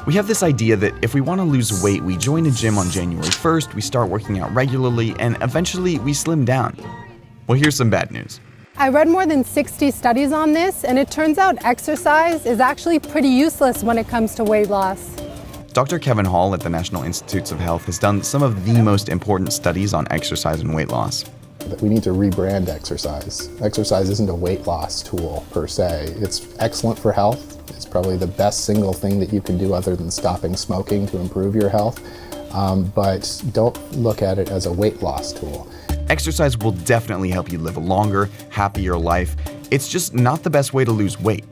We have this idea that if we want to lose weight, we join a gym on January 1st, we start working out regularly, and eventually we slim down. Well, here's some bad news. I read more than 60 studies on this, and it turns out exercise is actually pretty useless when it comes to weight loss. Dr. Kevin Hall at the National Institutes of Health has done some of the most important studies on exercise and weight loss. We need to rebrand exercise. Exercise isn't a weight loss tool per se. It's excellent for health. It's probably the best single thing that you can do other than stopping smoking to improve your health. But don't look at it as a weight loss tool. Exercise will definitely help you live a longer, happier life. It's just not the best way to lose weight.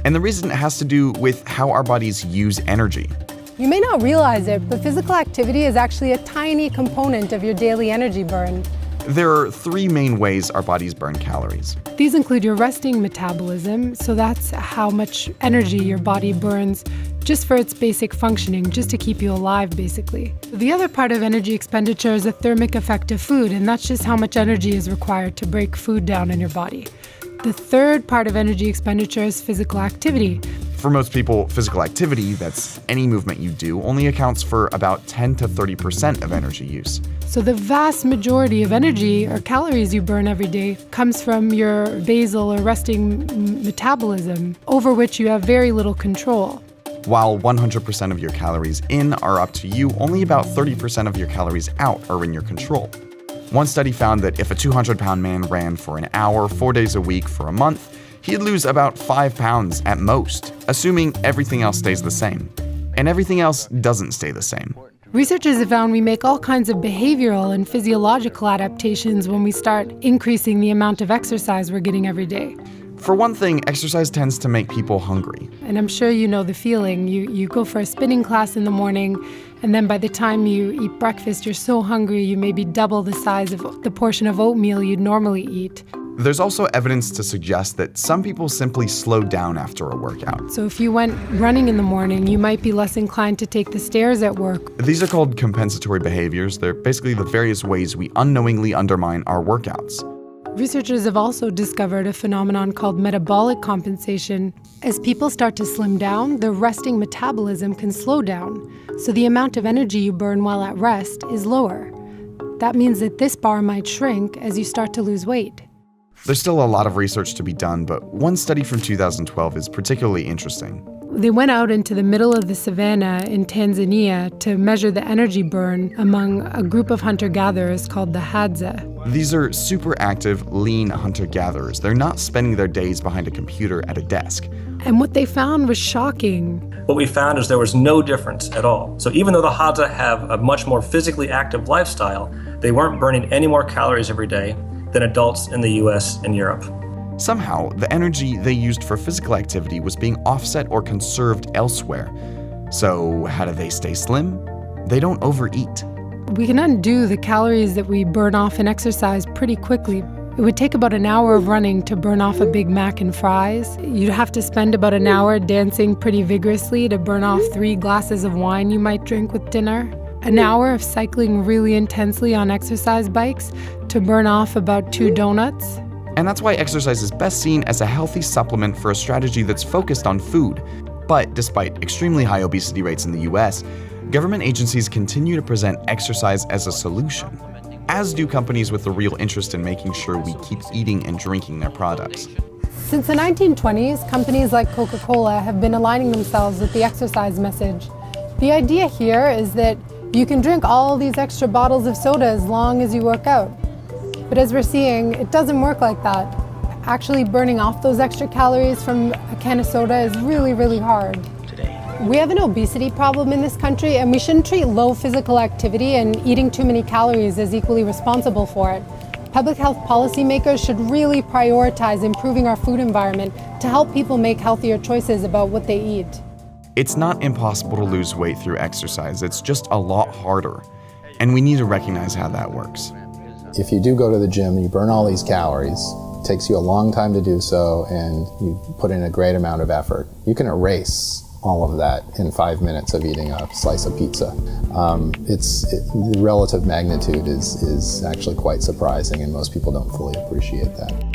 And the reason it has to do with how our bodies use energy. You may not realize it, but physical activity is actually a tiny component of your daily energy burn. There are three main ways our bodies burn calories. These include your resting metabolism, so that's how much energy your body burns just for its basic functioning, just to keep you alive, basically. The other part of energy expenditure is the thermic effect of food, and that's just how much energy is required to break food down in your body. The third part of energy expenditure is physical activity. For most people, physical activity, that's any movement you do, only accounts for about 10 to 30% of energy use. So the vast majority of energy or calories you burn every day comes from your basal or resting metabolism, over which you have very little control. While 100% of your calories in are up to you, only about 30% of your calories out are in your control. One study found that if a 200-pound man ran for an hour, 4 days a week for a month, he'd lose about 5 pounds at most, assuming everything else stays the same. And everything else doesn't stay the same. Researchers have found we make all kinds of behavioral and physiological adaptations when we start increasing the amount of exercise we're getting every day. For one thing, exercise tends to make people hungry. And I'm sure you know the feeling. You go for a spinning class in the morning, and then by the time you eat breakfast, you're so hungry you maybe double the size of the portion of oatmeal you'd normally eat. There's also evidence to suggest that some people simply slow down after a workout. So if you went running in the morning, you might be less inclined to take the stairs at work. These are called compensatory behaviors. They're basically the various ways we unknowingly undermine our workouts. Researchers have also discovered a phenomenon called metabolic compensation. As people start to slim down, their resting metabolism can slow down, so the amount of energy you burn while at rest is lower. That means that this bar might shrink as you start to lose weight. There's still a lot of research to be done, but one study from 2012 is particularly interesting. They went out into the middle of the savannah in Tanzania to measure the energy burn among a group of hunter-gatherers called the Hadza. These are super active, lean hunter-gatherers. They're not spending their days behind a computer at a desk. And what they found was shocking. What we found is there was no difference at all. So even though the Hadza have a much more physically active lifestyle, they weren't burning any more calories every day than adults in the US and Europe. Somehow, the energy they used for physical activity was being offset or conserved elsewhere. So how do they stay slim? They don't overeat. We can undo the calories that we burn off in exercise pretty quickly. It would take about an hour of running to burn off a Big Mac and fries. You'd have to spend about an hour dancing pretty vigorously to burn off 3 glasses of wine you might drink with dinner. An hour of cycling really intensely on exercise bikes to burn off about 2 donuts. And that's why exercise is best seen as a healthy supplement for a strategy that's focused on food. But despite extremely high obesity rates in the US, government agencies continue to present exercise as a solution, as do companies with a real interest in making sure we keep eating and drinking their products. Since the 1920s, companies like Coca-Cola have been aligning themselves with the exercise message. The idea here is that you can drink all these extra bottles of soda as long as you work out. But as we're seeing, it doesn't work like that. Actually burning off those extra calories from a can of soda is really, really hard. We have an obesity problem in this country, and we shouldn't treat low physical activity and eating too many calories as equally responsible for it. Public health policymakers should really prioritize improving our food environment to help people make healthier choices about what they eat. It's not impossible to lose weight through exercise, it's just a lot harder. And we need to recognize how that works. If you do go to the gym, you burn all these calories. It takes you a long time to do so, and you put in a great amount of effort. You can erase all of that in 5 minutes of eating a slice of pizza. The relative magnitude is actually quite surprising, and most people don't fully appreciate that.